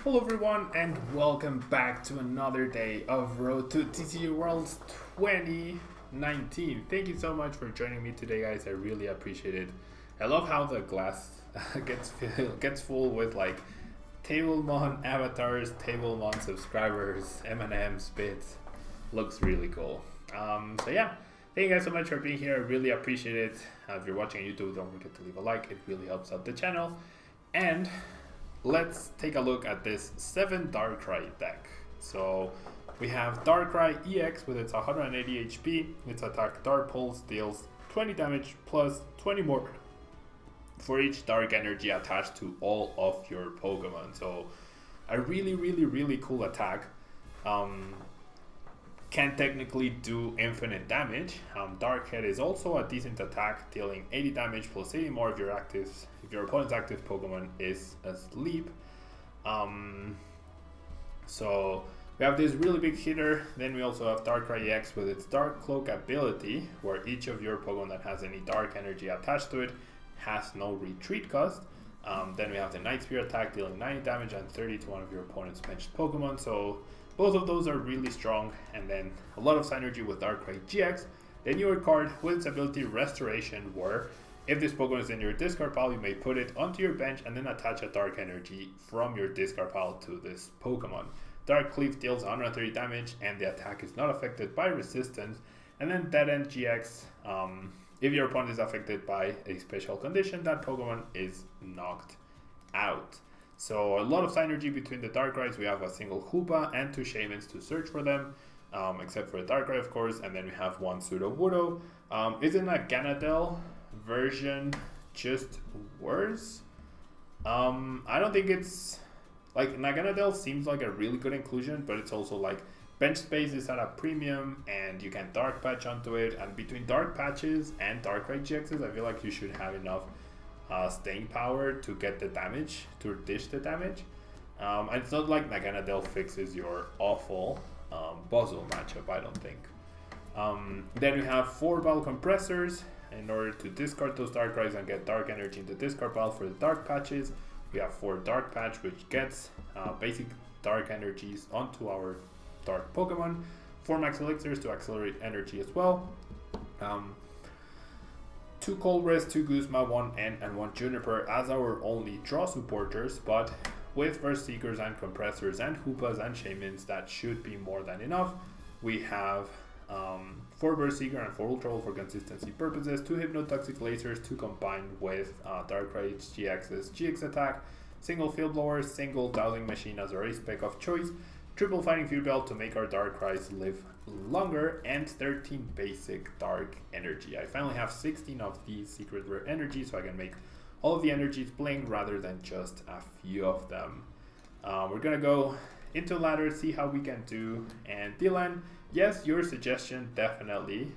Hello everyone and welcome back to another day of Road to TCG Worlds 2019. Thank you so much for joining me today, guys. I really appreciate it. I love how the glass gets full with like Tablemon avatars, Tablemon subscribers, M&M's, bits. Looks really cool. So yeah, thank you guys so much for being here. I really appreciate it. If you're watching YouTube, don't forget to leave a like. It really helps out the channel. And let's take a look at this 7 Darkrai deck. So we have Darkrai EX with its 180 HP. Its attack Dark Pulse deals 20 damage plus 20 more for each dark energy attached to all of your Pokemon. So a really cool attack. Can technically do infinite damage. Dark Head is also a decent attack, dealing 80 damage plus 80 more if your opponent's active Pokemon is asleep. So we have this really big hitter. Then we also have Darkrai EX with its Dark Cloak ability, where each of your Pokemon that has any dark energy attached to it has no retreat cost. Then we have the Night Spear attack, dealing 90 damage and 30 to one of your opponent's benched Pokemon. So both of those are really strong. And then a lot of synergy with Darkrai GX, the newer card with its ability Restoration, where if this Pokemon is in your discard pile, you may put it onto your bench and then attach a dark energy from your discard pile to this Pokemon. Dark Cleave deals 130 damage and the attack is not affected by resistance. And then Dead End GX, if your opponent is affected by a special condition, that Pokemon is knocked out. So a lot of synergy between the Darkrai's. We have a single Hoopa and 2 Shamans to search for them, except for the Darkrai, of course. And then we have 1 Sudowoodo. Isn't a Ganadel version just worse? I don't think it's like Naganadel seems like a really good inclusion, but it's also like bench space is at a premium and you can dark patch onto it, and between dark patches and Darkrai GXs, I feel like you should have enough staying power to get the damage, to dish the damage. And it's not like Naganadel fixes your awful Buzzle matchup, I don't think. Then we have 4 Battle Compressors in order to discard those Darkrai's and get dark energy in the discard pile for the dark patches. We have 4 Dark Patch, which gets basic dark energies onto our dark Pokemon. 4 Max Elixirs to accelerate energy as well. 2 Colress, 2 Guzma, 1 N, and 1 Juniper as our only draw supporters, but with Burst Seekers and Compressors and Hoopas and Shamans, that should be more than enough. We have 4 Burst Seeker and 4 Ultra Ball for consistency purposes, 2 Hypnotoxic Lasers to combine with Darkrai GX's GX attack, single Field Blower, single Dowsing Machine as our ace spec of choice, triple Fighting Fury Belt to make our Darkrai's live longer, and 13 basic dark energy. I finally have 16 of these secret rare energies, so I can make all of the energies blink rather than just a few of them. We're gonna go into ladder, see how we can do, and Dylan, yes, your suggestion definitely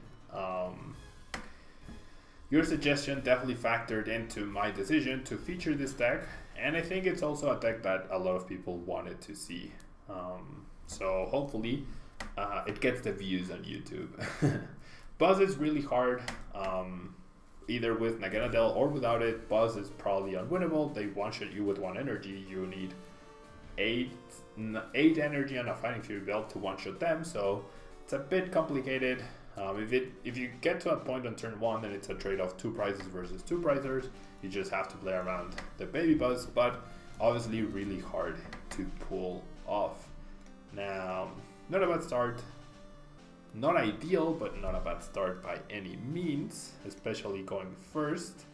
factored into my decision to feature this deck, and I think it's also a deck that a lot of people wanted to see. So hopefully it gets the views on YouTube. Buzz is really hard, either with Naganadel or without it. Buzz is probably unwinnable. They one-shot you with 1 energy. You need 8 energy and a Fighting Fury Belt to one-shot them, so it's a bit complicated. If you get to a point on turn 1, then it's a trade of 2 prizes versus 2 prizers. You just have to play around the Baby Buzz, but obviously really hard to pull off. Now, not a bad start. Not ideal, but not a bad start by any means, especially going first.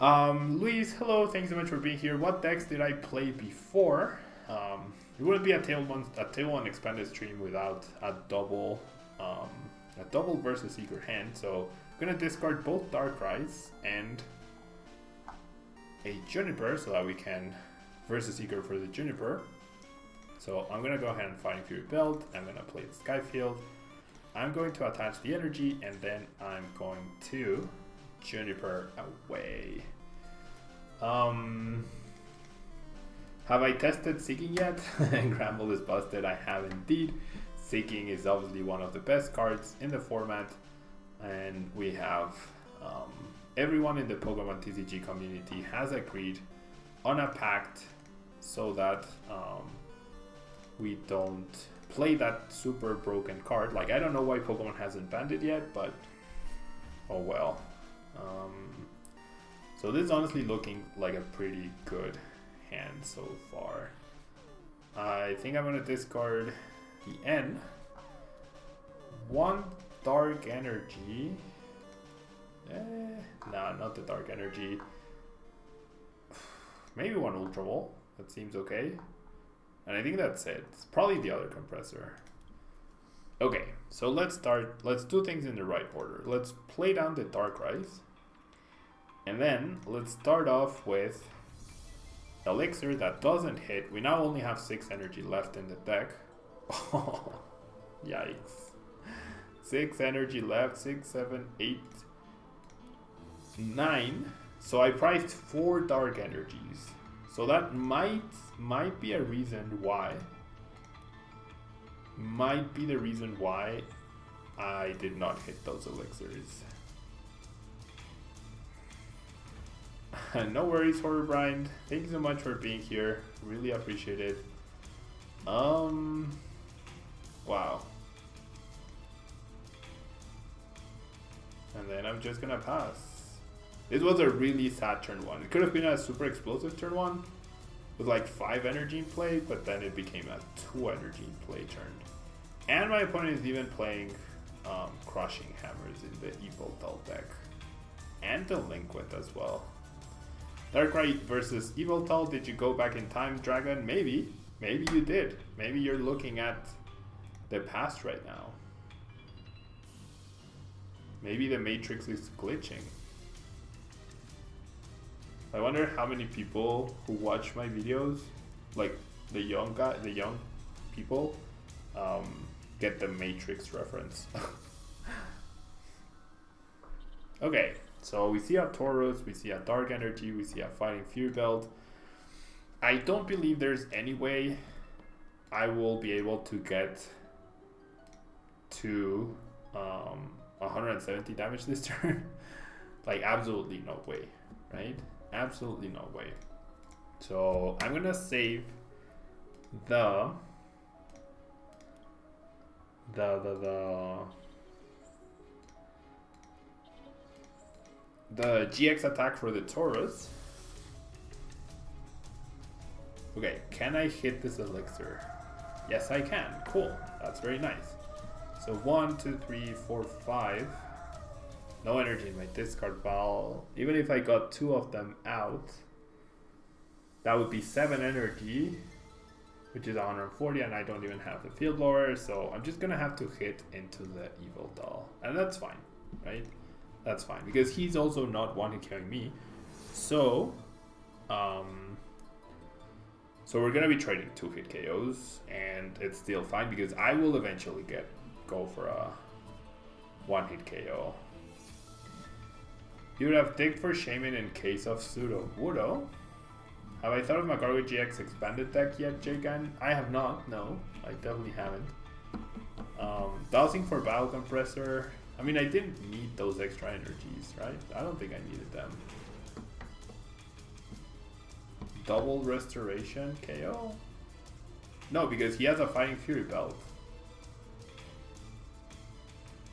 Luis, hello, thanks so much for being here. What decks did I play before? It wouldn't be a Tablemon expanded stream without a double versus Seeker hand. So I'm gonna discard both Darkrai's and a Juniper so that we can versus Seeker for the Juniper. So I'm gonna go ahead and Fighting Fury Belt. I'm gonna play the Skyfield. I'm going to attach the energy, and then I'm going to Juniper away. Have I tested Seeking yet? Gramble is busted. I have indeed. Seeking is obviously one of the best cards in the format, and we have everyone in the Pokemon TCG community has agreed on a pact so that we don't play that super broken card. Like, I don't know why Pokemon hasn't banned it yet, but oh well. So this is honestly looking like a pretty good hand so far. I think I'm gonna discard the N. One Dark Energy. Nah, not the Dark Energy. Maybe one Ultra Ball. That seems okay. And I think that's it. It's probably the other compressor. Okay, so let's do things in the right order. Let's play down the Darkrais. And then let's start off with Elixir that doesn't hit. We now only have 6 energy left in the deck. Oh, yikes. 6 energy left, 6, 7, 8, 9. So I priced 4 dark energies. So that might be a reason why. Might be the reason why I did not hit those elixirs. No worries, Horrorbrind. Thank you so much for being here. Really appreciate it. Wow. And then I'm just gonna pass. This was a really sad turn 1. It could have been a super explosive turn 1 with like 5 energy in play, but then it became a 2 energy in play turn. And my opponent is even playing Crushing Hammers in the Yveltal deck. And Delinquent as well. Darkrai versus Yveltal. Did you go back in time, Dragon? Maybe. Maybe you did. Maybe you're looking at the past right now. Maybe the Matrix is glitching. I wonder how many people who watch my videos, like the young people, get the Matrix reference. Okay, so we see a Tauros, we see a Dark Energy, we see a Fighting Fury Belt. I don't believe there's any way I will be able to get to 170 damage this turn. Like, absolutely no way, right? Absolutely no way. So I'm gonna save the GX attack for the Tauros. Okay, can I hit this elixir? Yes, I can. Cool. That's very nice. So 1, 2, 3, 4, 5. No energy in my discard pile. Even if I got 2 of them out, that would be 7 energy, which is 140, and I don't even have the field blower, so I'm just gonna have to hit into the Yveltal. And that's fine, right? That's fine, because he's also not one-hit killing me. So, so we're gonna be trading 2-hit KOs, and it's still fine, because I will eventually go for a 1-hit KO. You would have digged for Shaman in case of Sudowoodo. Have I thought of my Darkrai GX expanded deck yet, Jagan? I have not, no. I definitely haven't. Dowsing for Battle Compressor. I mean, I didn't need those extra energies, right? I don't think I needed them. Double Restoration KO? No, because he has a Fighting Fury Belt.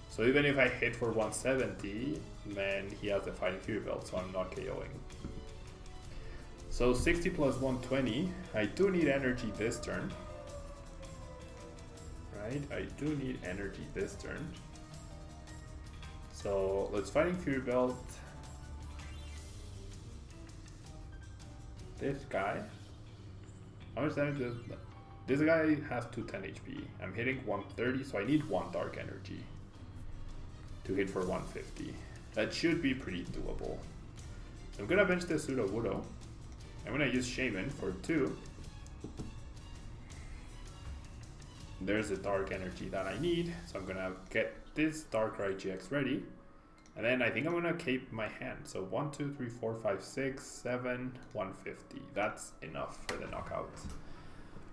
So even if I hit for 170, then he has a Fighting Fury Belt, so I'm not KOing. So 60 plus 120. I do need energy this turn. Right? I do need energy this turn. So let's Fighting Fury Belt this guy. How much damage does this guy has 210 HP? I'm hitting 130, so I need 1 Dark Energy to hit for 150. That should be pretty doable. I'm gonna bench the Sudowoodo. I'm gonna use Shaman for 2. There's the Dark Energy that I need, so I'm gonna get this Darkrai GX ready. And then I think I'm gonna cape my hand. So 1, 2, 3, 4, 5, 6, 7, 150. That's enough for the knockout.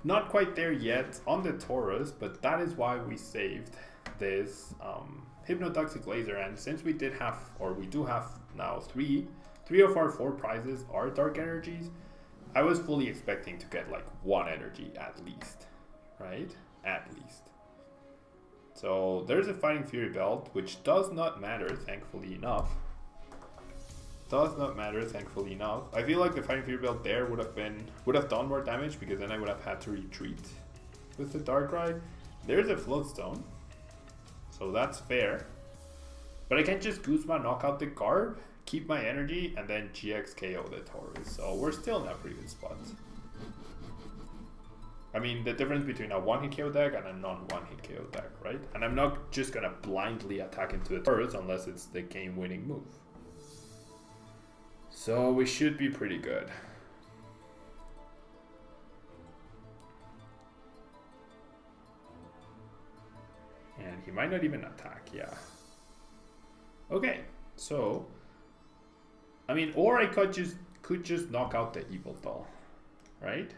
Not quite there yet on the Tauros, but that is why we saved this Hypnotoxic Laser. And since we did have, or we do have now 3 of our 4 prizes are Dark Energies, I was fully expecting to get like 1 energy at least, right? At least. So there's a Fighting Fury belt, which does not matter, thankfully enough. Does not matter, thankfully enough. I feel like the Fighting Fury belt there would have done more damage, because then I would have had to retreat with the Darkrai. There's a Floatstone, so that's fair. But I can just Guzma, knock out the Garb, keep my energy, and then GX KO the Taurus. So we're still in a pretty good spot. I mean, the difference between a 1-hit KO deck and a non-1-hit KO deck, right? And I'm not just gonna blindly attack into the Taurus unless it's the game-winning move. So we should be pretty good. And he might not even attack, yeah. Okay, so I mean, or I could just knock out the Yveltal, right?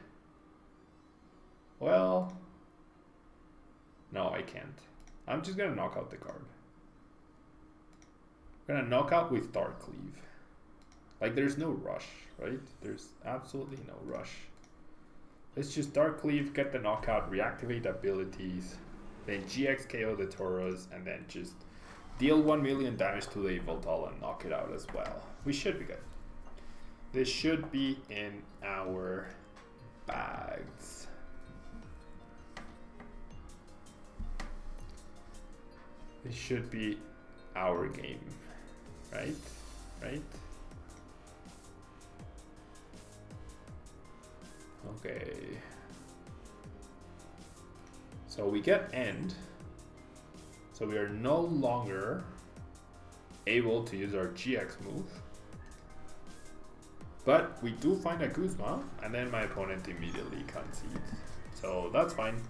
Well, no, I can't. I'm just gonna knock out the card. I'm gonna knock out with Dark Cleave. Like, there's no rush, right? There's absolutely no rush. Let's just Dark Cleave, get the knockout, reactivate abilities, then GX KO the Tauros, and then just deal 1 million damage to the Yveltal and knock it out as well. We should be good. This should be in our bags. This should be our game, right? Right? Okay. So we get end. So we are no longer able to use our GX move. But we do find a Guzma, and then my opponent immediately concedes. So that's fine.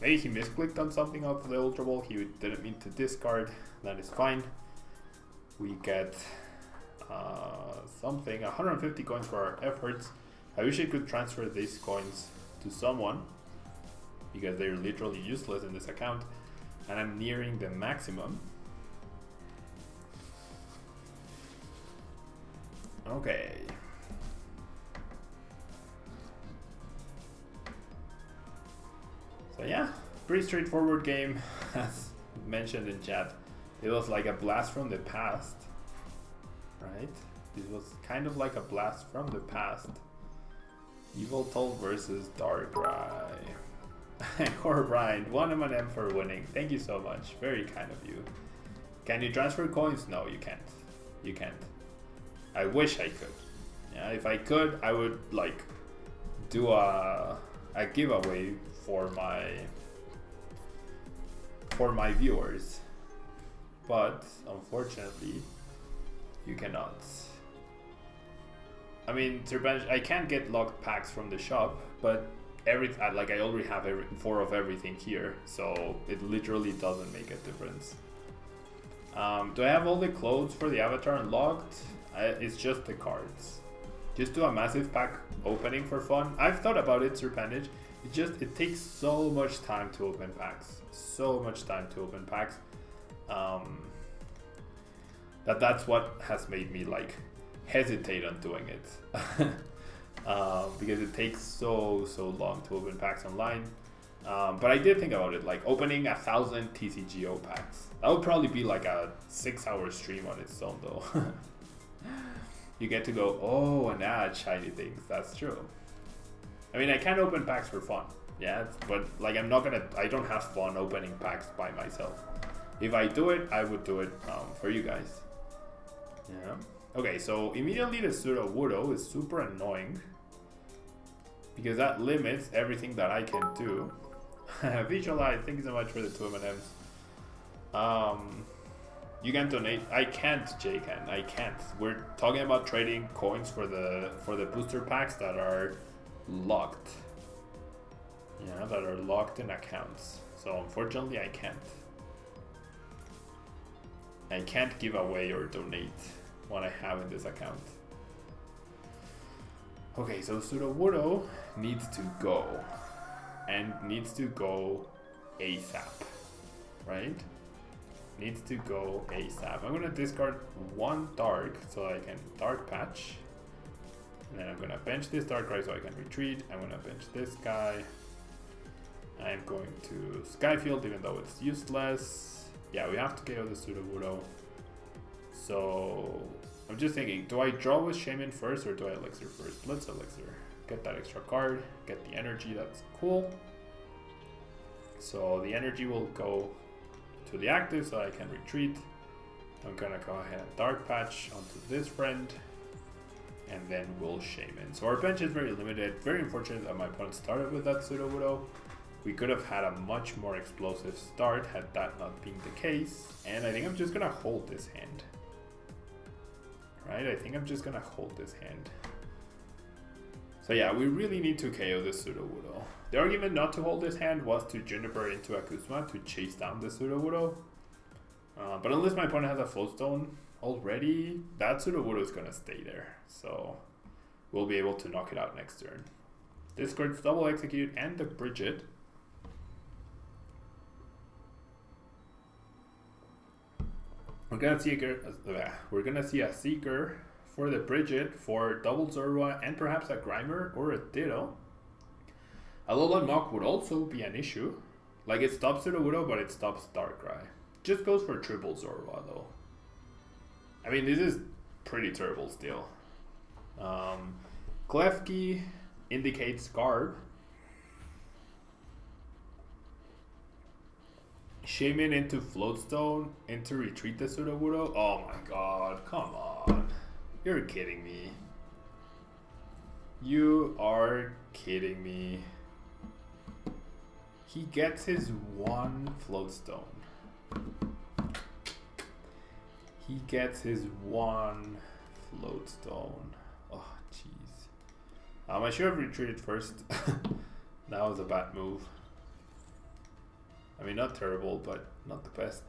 Maybe he misclicked on something of the Ultra Ball. He didn't mean to discard. That is fine. We get something, 150 coins for our efforts. I wish I could transfer these coins to someone, because they're literally useless in this account. And I'm nearing the maximum. Okay. So yeah, pretty straightforward game, as mentioned in chat. It was like a blast from the past, right? This was kind of like a blast from the past. Yveltal versus Darkrai. Or Brian, 1 M&M for winning. Thank you so much. Very kind of you. Can you transfer coins? No, you can't. You can't. I wish I could. Yeah, if I could, I would like do a giveaway for my viewers. But unfortunately, you cannot. I mean, I can't get locked packs from the shop, but I already have 4 of everything here, so it literally doesn't make a difference. Do I have all the clothes for the avatar unlocked? It's just the cards. Just do a massive pack opening for fun. I've thought about it, Serpentage. It takes so much time to open packs. So much time to open packs. That's what has made me like hesitate on doing it. Because it takes so long to open packs online. But I did think about it, like opening 1,000 TCGO packs. That would probably be like a 6-hour stream on its own though. You get to go, oh, and add shiny things. That's true. I mean, I can open packs for fun, yeah, but like I don't have fun opening packs by myself. If I do it, I would do it for you guys. Yeah. Okay, so immediately the Sudowoodo is super annoying, because that limits everything that I can do. Visualize, thank you so much for the 2 M&Ms. You can donate. I can't, Jaycan. I can't. We're talking about trading coins for the booster packs that are locked. Yeah, that are locked in accounts. So unfortunately, I can't. I can't give away or donate what I have in this account. Okay, so Sudowoodo needs to go, and needs to go ASAP, right? Needs to go ASAP. I'm gonna discard 1 dark so I can dark patch. And then I'm gonna bench this Darkrai so I can retreat. I'm gonna bench this guy. I'm going to Skyfield even though it's useless. Yeah, we have to KO the Sudowoodo. So I'm just thinking, do I draw with Shaman first or do I Elixir first? Let's Elixir. Get that extra card, get the energy, that's cool. So the energy will go to the active so I can retreat. I'm gonna go ahead and Dark Patch onto this friend. And then we'll Shaman. So our bench is very limited. Very unfortunate that my opponent started with that Sudowoodo. We could have had a much more explosive start had that not been the case. And I think I'm just gonna hold this hand. Right, I think I'm just gonna hold this hand. So yeah, we really need to KO this Sudowoodo. The argument not to hold this hand was to Juniper into a Kuzma to chase down the Sudowoodo. But unless my opponent has a Floatstone already, that Sudowoodo is gonna stay there. So we'll be able to knock it out next turn. Discards double execute and the Bridget. We're gonna see a Seeker for the Bridget, for double Zorua, and perhaps a Grimer or a Ditto. A Alolan Mach would also be an issue. Like, it stops Sudowoodo, but it stops Darkrai. Just goes for triple Zorua, though. I mean, this is pretty terrible still. Klefki indicates Garb. Shaman into Floatstone, into retreat the Sudowoodo. Oh my god, come on. You're kidding me. You are kidding me. He gets his one Floatstone. He gets his one Floatstone. Oh, jeez. I should have retreated first. That was a bad move. I mean, not terrible, but not the best.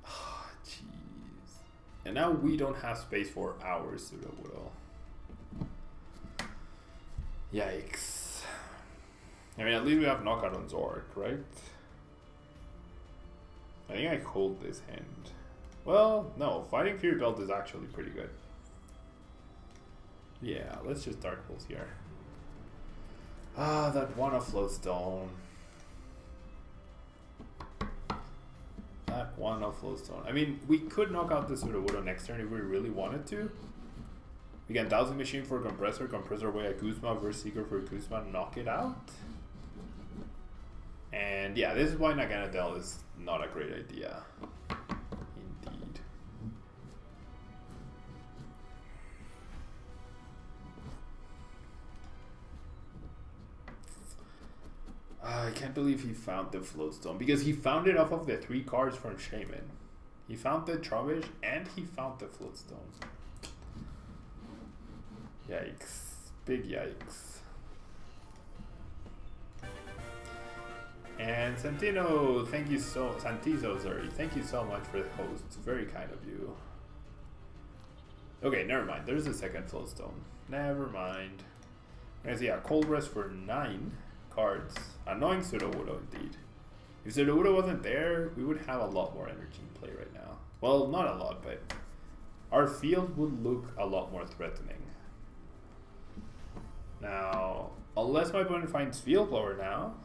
Oh, jeez. And now we don't have space for our Sudowoodo. Yikes. I mean, at least we have knockout on Zork, right? I think I hold this hand. Well, no, Fighting Fury Belt is actually pretty good. Yeah, let's just Dark Pulse here. Ah, that one of Floatstone. That one of Floatstone. I mean, we could knock out this Sudowoodo next turn if we really wanted to. We can Dowsing Machine for Compressor, Compressor away a Guzma, versus Seeker for Guzma, knock it out. And yeah, this is why Naganadel is not a great idea. Indeed. I can't believe he found the Floatstone, because he found it off of the 3 cards from Shaman. He found the Trubbish and he found the Floatstone. Yikes. Big yikes. And Santino, thank you so Santizo, sorry. Thank you so much for the host. It's very kind of you. Okay, never mind. There's a second Floatstone. Never mind. We're gonna see a Cold Rest for 9 cards. Annoying Sudowoodo indeed. If Sudowoodo wasn't there, we would have a lot more energy in play right now. Well, not a lot, but our field would look a lot more threatening. Now, unless my opponent finds Field Blower now,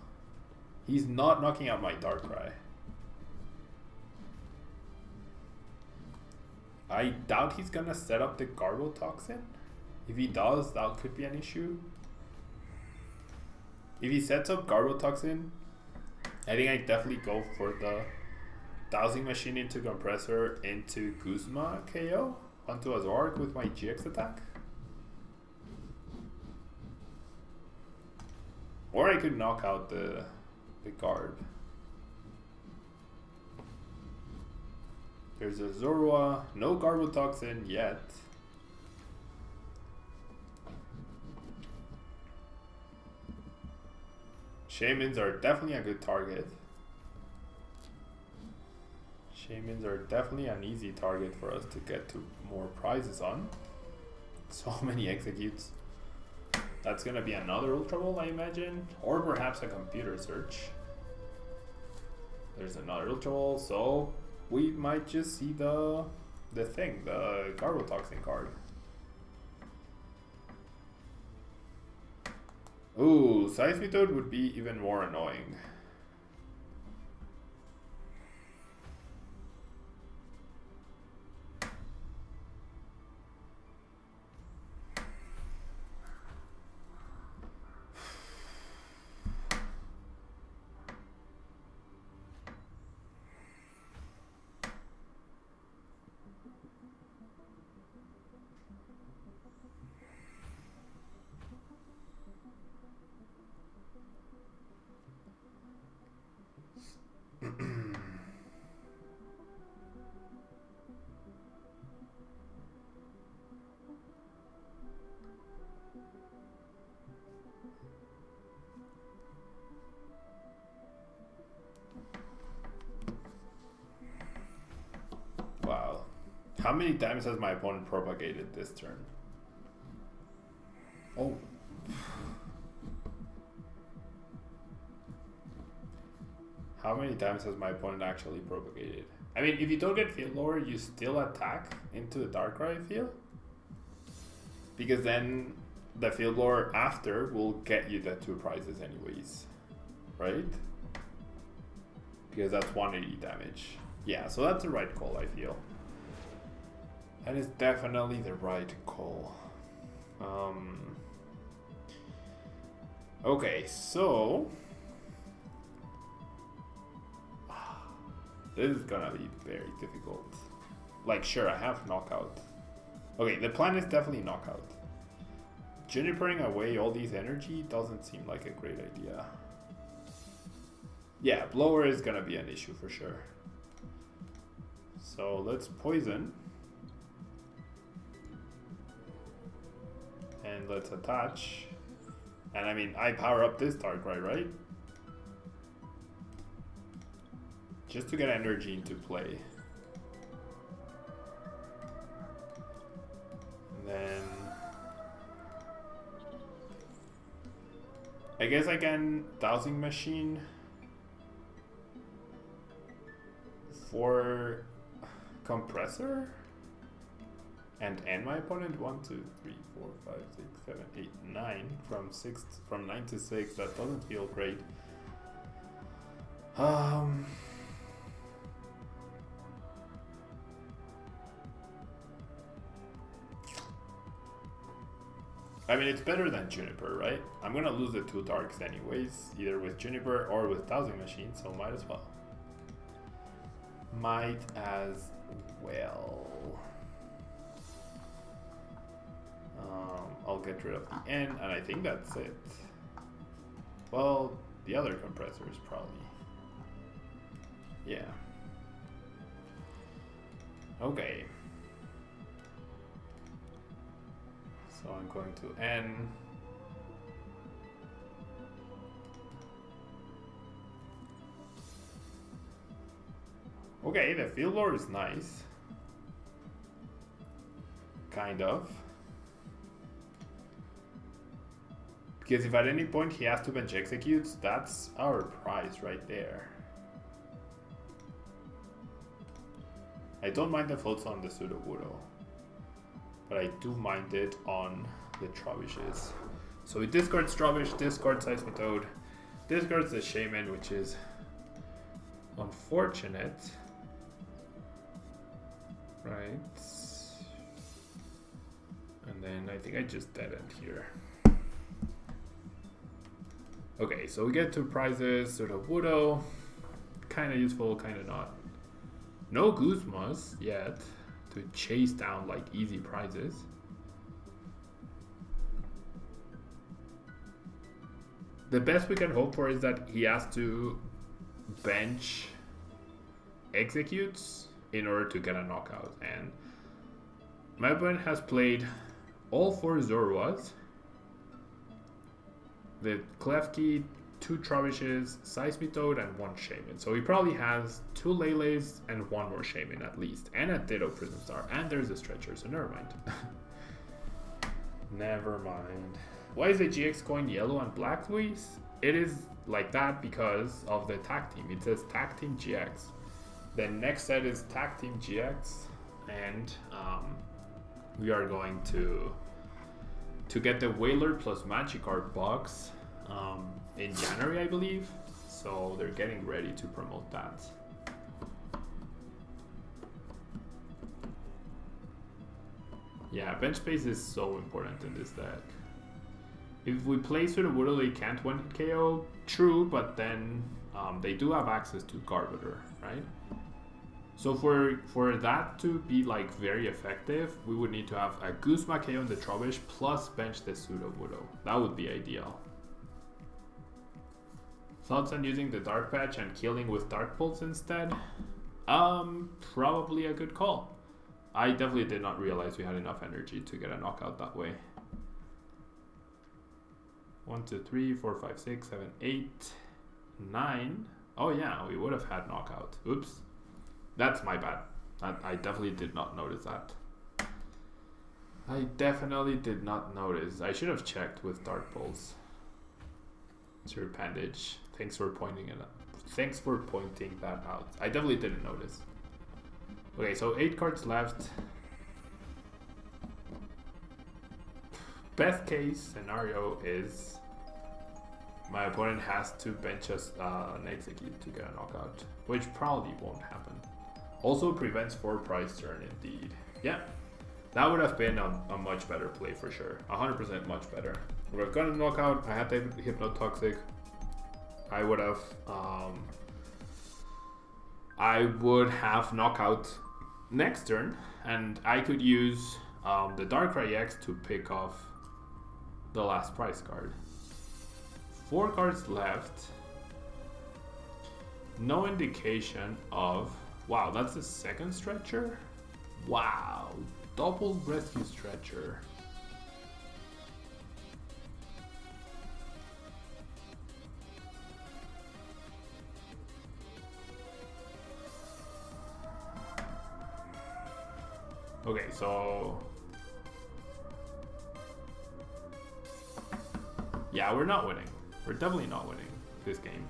he's not knocking out my Darkrai. I doubt he's gonna set up the Garbotoxin. If he does, that could be an issue. If he sets up Garbotoxin, I think I definitely go for the Dowsing Machine into Compressor into Guzma KO onto a Zork with my GX attack. Or I could knock out the Garb. There's a Zorua, no Garbotoxin yet. Shamans are definitely a good target. Shamans are definitely an easy target for us to get to more prizes on. So many executes. That's gonna be another Ultra Ball, I imagine. Or perhaps a computer search. There's another Ultra Ball, so we might just see the Garbotoxin card. Ooh, Seismitoad would be even more annoying. Wow. How many times has my opponent propagated this turn? Oh. How many times has my opponent actually propagated? I mean, if you don't get field lower, you still attack into the Darkrai, I feel. Because then the field lower after will get you the 2 prizes anyways. Right? Because that's 180 damage. Yeah, so that's the right call, I feel. That is definitely the right call. Okay, so... This is gonna be very difficult. Like, sure, I have knockout. Okay, the plan is definitely knockout. Junipering away all these energy doesn't seem like a great idea. Yeah, blower is gonna be an issue for sure. So let's poison. And let's attach. And I mean, I power up this Darkrai, right? Just to get energy into play. And then... I guess I can Dowsing Machine for Compressor and end my opponent. 1, 2, 3, 4, 5, 6, 7, 8, 9 from 9 to 6. That doesn't feel great. I mean, it's better than Juniper, right? I'm gonna lose the 2 darks anyways, either with Juniper or with Dowsing Machine, so might as well. Might as well. I'll get rid of the N, and I think that's it. Well, the other compressors probably. Yeah. Okay. So I'm going to N. Okay, the field lore is nice. Kind of. Because if at any point he has to bench executes, that's our prize right there. I don't mind the floats on the Sudowoodo, but I do mind it on the Trobbishes. So we discard Trobbish, discard Seismitoad, discards the Shaman, which is unfortunate. Right. And then I think I just dead end here. Okay, so we get 2 prizes, Sudowoodo. Kind of useful, kind of not. No Guzmas yet to chase down like easy prizes. The best we can hope for is that he has to bench executes in order to get a knockout. And my opponent has played all 4 Zorwas, the Klefki, 2 Trobbishes, Seismitoad, and 1 Shaman. So he probably has 2 Lele's and 1 more Shaman at least, and a Ditto Prism Star, and there's a Stretcher, so never mind. Never mind. Why is the GX going yellow and black, Luis? It is like that because of the tag team. It says Tag Team GX. The next set is Tag Team GX, and we are going to get the Whaler plus Magikarp box in January, I believe. So they're getting ready to promote that. Yeah, bench space is so important in this deck. If we play Sudowoodo, they can't one-hit KO. True, but then they do have access to Garbodor, right? So for that to be like very effective, we would need to have a Guzma KO in the Trubbish plus bench the Sudowoodo. That would be ideal. Thoughts on using the Dark Patch and killing with Dark Pulse instead? Probably a good call. I definitely did not realize we had enough energy to get a knockout that way. 1, 2, 3, 4, 5, 6, 7, 8, 9. Oh yeah, we would have had knockout. Oops. That's my bad. I definitely did not notice that. I definitely did not notice. I should have checked with Dark Pulse. Serpandage. Thanks for pointing it out. Thanks for pointing that out. I definitely didn't notice. Okay, so 8 cards left. Best case scenario is my opponent has to bench us an Execute to get a knockout, which probably won't happen. Also prevents 4 price turn indeed. Yeah, that would have been a much better play for sure. 100% much better. Would have gotten a knockout. I had the Hypnotoxic. I would have knockout next turn, and I could use the Darkrai EX to pick off the last prize card. 4 cards left. No indication of... Wow, that's the second stretcher? Wow, double rescue stretcher. Okay, so... Yeah, we're not winning. We're definitely not winning this game.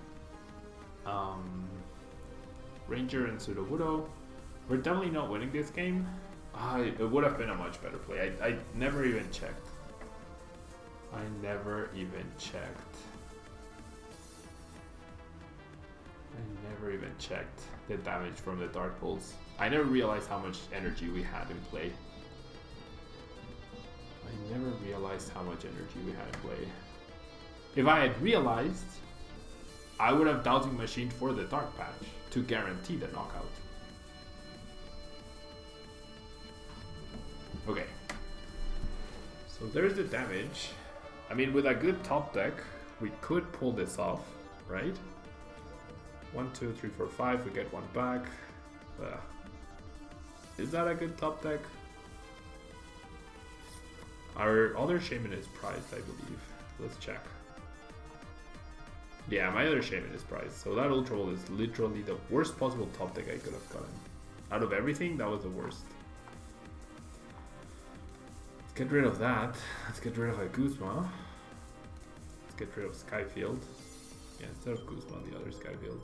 Ranger and Sudowoodo. We're definitely not winning this game. It would have been a much better play. I never even checked. I never even checked the damage from the Dark Pulse. I never realized how much energy we had in play. If I had realized, I would have Doubting Machined for the Dark Patch to guarantee the knockout. Okay. So there's the damage. I mean, with a good top deck, we could pull this off, right? 1, 2, 3, 4, 5. We get 1 back. Is that a good top deck? Our other Shaman is prized, I believe. Let's check. Yeah, my other Shaman is prized. So that Ultra Ball is literally the worst possible top deck I could have gotten. Out of everything, that was the worst. Let's get rid of that. Let's get rid of a Guzma. Let's get rid of Skyfield. Yeah, instead of Guzma, the other Skyfield.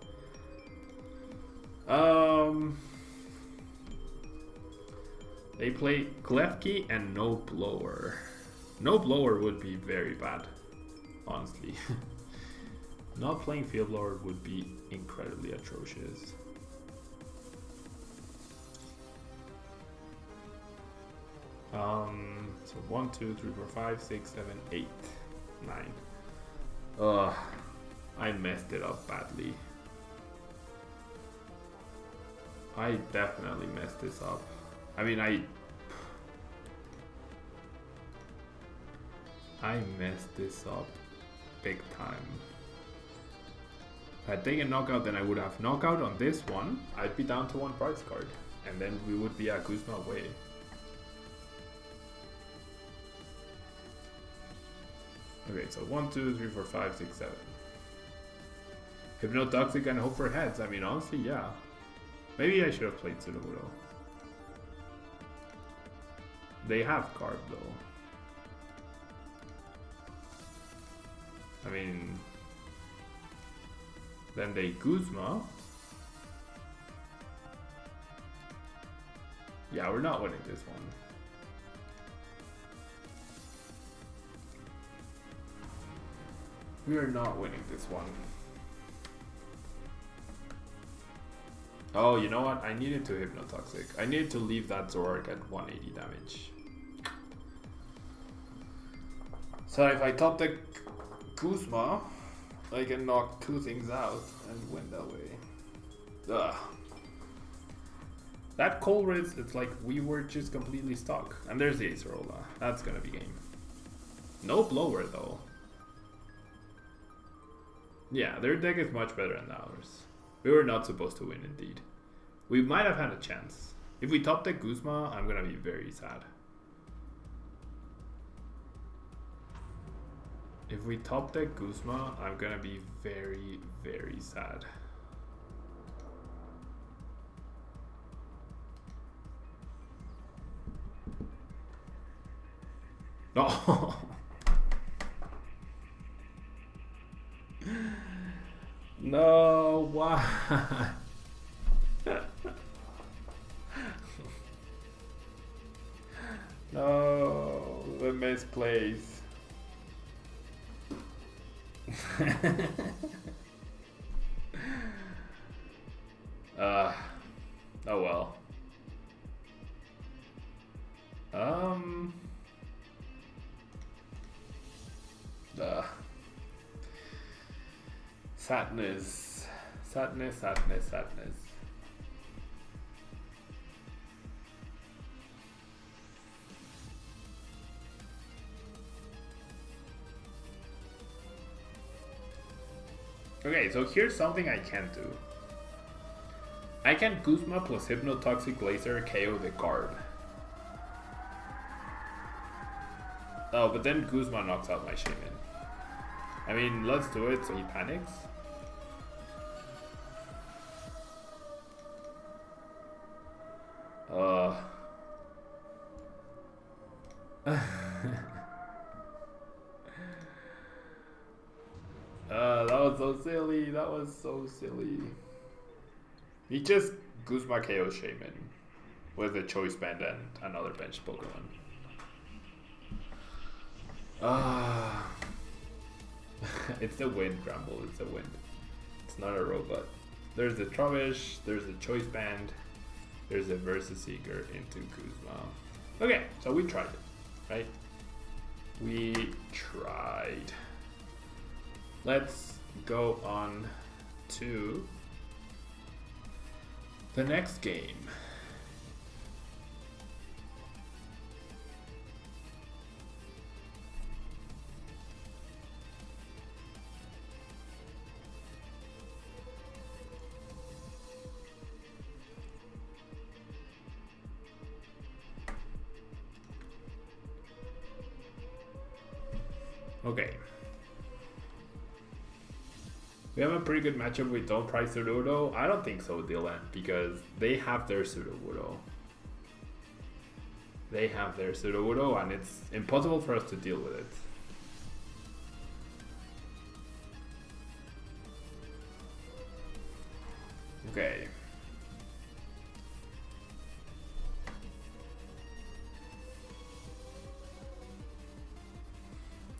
They play Klefki and No Blower. No Blower would be very bad, honestly. Not playing Field Blower would be incredibly atrocious. So 1, 2, 3, 4, 5, 6, 7, 8, 9. I messed it up badly. I definitely messed this up. I mean, I messed this up big time. If I had taken knockout, then I would have knockout on this one. I'd be down to 1 prize card, and then we would be a Guzma away. Okay, so 1, 2, 3, 4, 5, 6, 7. Hypnotoxic and hope for heads. I mean, honestly, yeah. Maybe I should have played Sudowoodo. They have carb though. I mean, then they Guzma. Yeah, we're not winning this one. We are not winning this one. Oh, you know what? I needed to Hypnotoxic. I needed to leave that Zork at 180 damage. So if I top the Guzma, I can knock 2 things out and win that way. Ugh. That Colress, it's like we were just completely stuck. And there's the Acerola. That's gonna be game. No blower though. Yeah, their deck is much better than ours. We were not supposed to win indeed. We might have had a chance. If we top the Guzma, I'm gonna be very sad. If we top the Guzma, I'm gonna be very, very sad. No. No, why? No, the misplace. Oh well. Sadness. Sadness, sadness, sadness. Okay, so here's something I can do. I can Guzma plus Hypnotoxic Laser KO the card. Oh, but then Guzma knocks out my Shaman. I mean, let's do it so he panics. That was so silly. That was so silly. He just Guzma KO Shaman with a choice band and another bench Pokemon. It's the wind, Gramble. It's the wind. It's not a robot. There's the Trubbish. There's the choice band. There's a Versus Seeker into Guzma. Okay, so we tried it, right? We tried. Let's go on to the next game. Okay. We have a pretty good matchup with Darkrai Sudowoodo. I don't think so, Dylan, because they have their Sudowoodo. They have their Sudowoodo, and it's impossible for us to deal with it. Okay.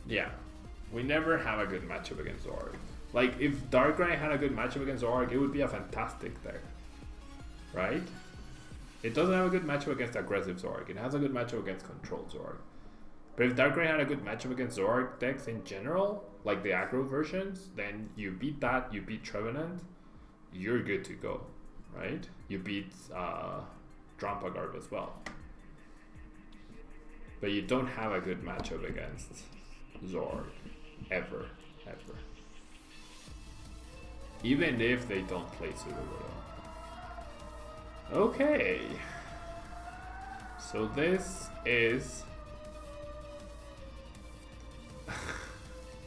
Yeah, we never have a good matchup against Zorg. Like, if Darkrai had a good matchup against Zorg, it would be a fantastic deck, right? It doesn't have a good matchup against aggressive Zorg. It has a good matchup against controlled Zorg. But if Darkrai had a good matchup against Zorg decks in general, like the aggro versions, then you beat that, you beat Trevenant, you're good to go, right? You beat Drampagarb as well. But you don't have a good matchup against Zorg, ever. Even if they don't play Sudowoodo. Okay. So this is...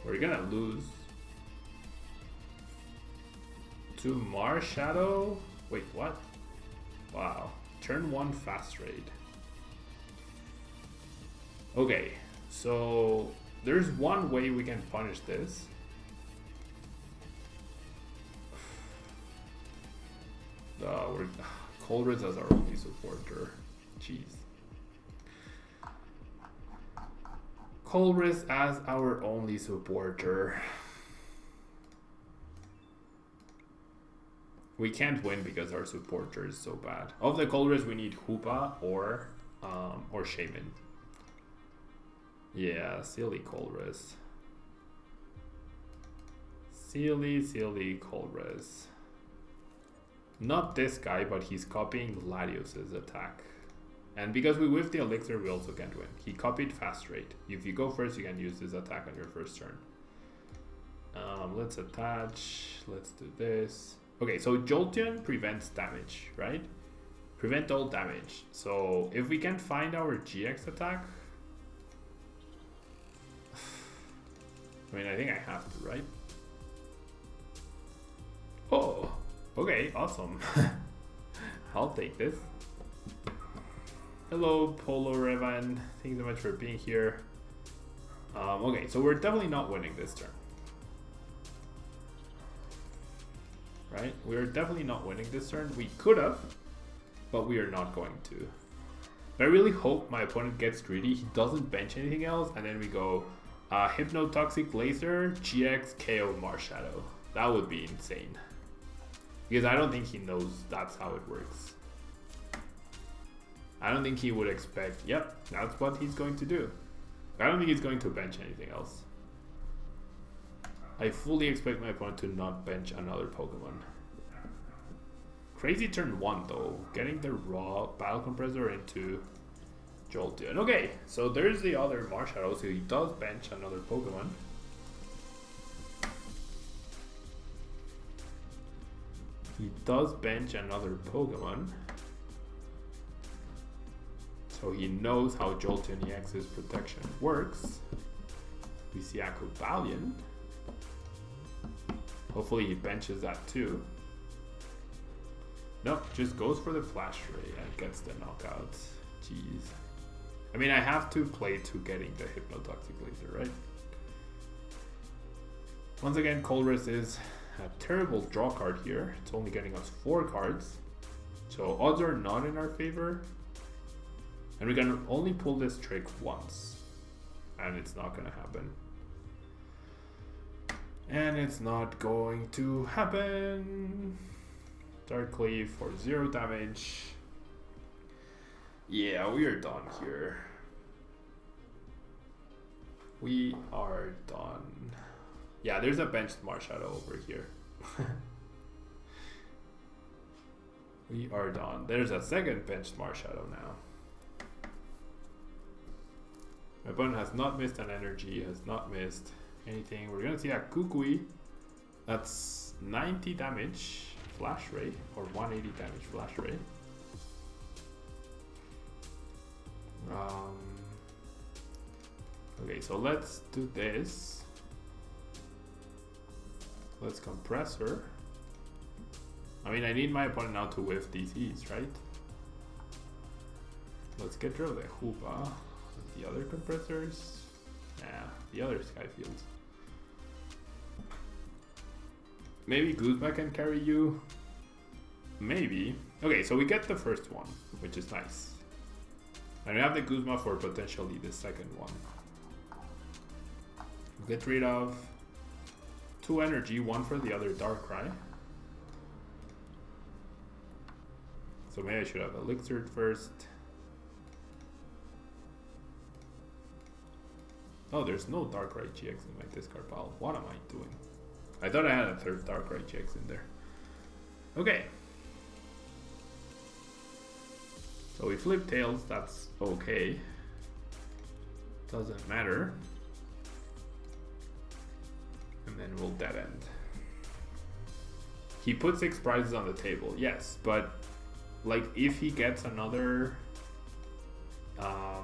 we're gonna lose to Marshadow? Wait, what? Wow. Turn 1 fast raid. Okay, so there's one way we can punish this. We're Colress as our only supporter. Jeez. Colress as our only supporter. We can't win because our supporter is so bad. Of the colors, we need Hoopa or Shaman. Yeah, silly Colress. Silly Colress. Not this guy, but he's copying Latios's attack. And because we whiffed the elixir, we also can't win. He copied fast rate. If you go first, you can use this attack on your first turn. Let's attach. Let's do this. Okay, so Jolteon prevents damage, right? Prevent all damage. So if we can find our GX attack, I mean, I think I have to, right? Oh, okay, awesome. I'll take this. Hello, Polo Revan. Thank you so much for being here. Okay, so we're definitely not winning this turn. Right? We're definitely not winning this turn. We could have, but we are not going to. I really hope my opponent gets greedy. He doesn't bench anything else, and then we go Hypnotoxic Laser, GX, KO, Marshadow. That would be insane. Because I don't think he knows that's how it works. I don't think he would expect, yep, that's what he's going to do. I don't think he's going to bench anything else. I fully expect my opponent to not bench another Pokemon. Crazy turn 1 though, getting the raw Battle Compressor into Jolteon. Okay, so there's the other Marshadow, so he does bench another Pokemon. He does bench another Pokemon. So he knows how Jolteon EX's protection works. We see Aquabalion. Hopefully he benches that too. Nope, just goes for the Flash Ray and gets the knockout. Jeez. I mean, I have to play to getting the Hypnotoxic Laser, right? Once again, Colress is a terrible draw card here. It's only getting us 4 cards. So odds are not in our favor. And we can only pull this trick once. And it's not going to happen. And it's not going to happen. Dark Cleave for 0 damage. Yeah, we are done here. We are done. Yeah, there's a benched Marshadow over here. We are done. There's a second benched Marshadow now. My opponent has not missed an energy, has not missed anything. We're gonna see a Kukui. That's 90 damage Flash Ray, or 180 damage Flash Ray. Okay, so let's do this. Let's Compressor. I mean, I need my opponent now to whiff DCs, right? Let's get rid of the Hoopa. The other compressors? Nah, the other Skyfields. Maybe Guzma can carry you? Maybe. Okay, so we get the first one, which is nice. And we have the Guzma for potentially the second one. Get rid of 2 energy, 1 for the other Darkrai. So maybe I should have Elixired first. Oh, there's no Darkrai GX in my discard pile. What am I doing? I thought I had a third Darkrai GX in there. Okay. So we flip tails, that's okay. Doesn't matter. And then we'll dead end. He put 6 prizes on the table, yes, but like if he gets another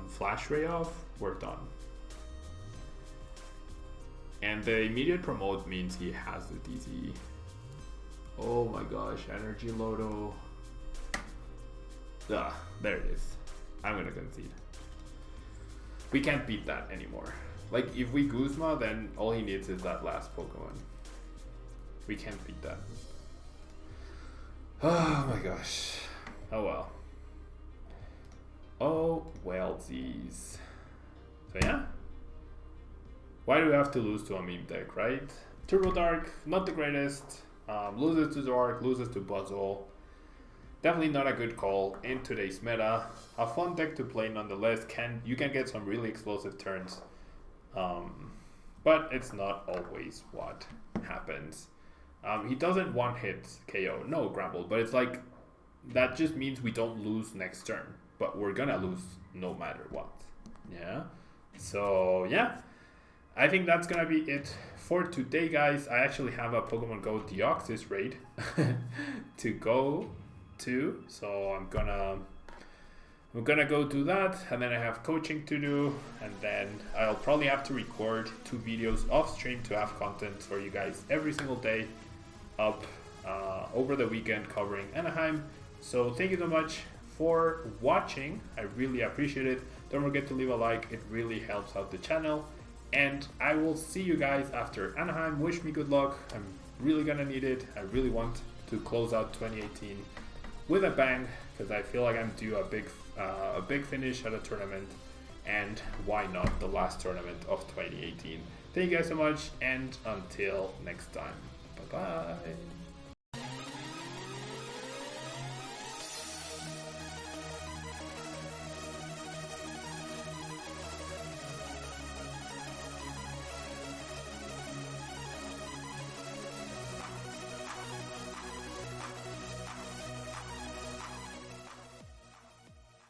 Flash Ray off, we're done. And the immediate promote means he has the DZ. Oh my gosh, Energy Lodo. Ah, there it is. I'm gonna concede. We can't beat that anymore. Like, if we Guzma, then all he needs is that last Pokemon. We can't beat that. Oh my gosh. Oh well. Oh well, Z's. So yeah. Why do we have to lose to a meme deck, right? Turbo Dark, not the greatest. Loses to Dark, loses to Puzzle. Definitely not a good call in today's meta. A fun deck to play nonetheless. You can get some really explosive turns, but it's not always what happens. He doesn't one-hit KO, no Grumble, but it's like that just means we don't lose next turn, but we're gonna lose no matter what. Yeah. So yeah, I think that's gonna be it for today, guys. I actually have a Pokemon Go Deoxys raid to go to, so I'm gonna go do that, and then I have coaching to do, and then I'll probably have to record 2 videos off stream to have content for you guys every single day up over the weekend covering Anaheim. So thank you so much for watching. I really appreciate it. Don't forget to leave a like, it really helps out the channel, and I will see you guys after Anaheim. Wish me good luck. I'm really gonna need it. I really want to close out 2018 with a bang, because I feel like I'm due a big finish at a tournament, and why not the last tournament of 2018. Thank you guys so much, and until next time, bye bye.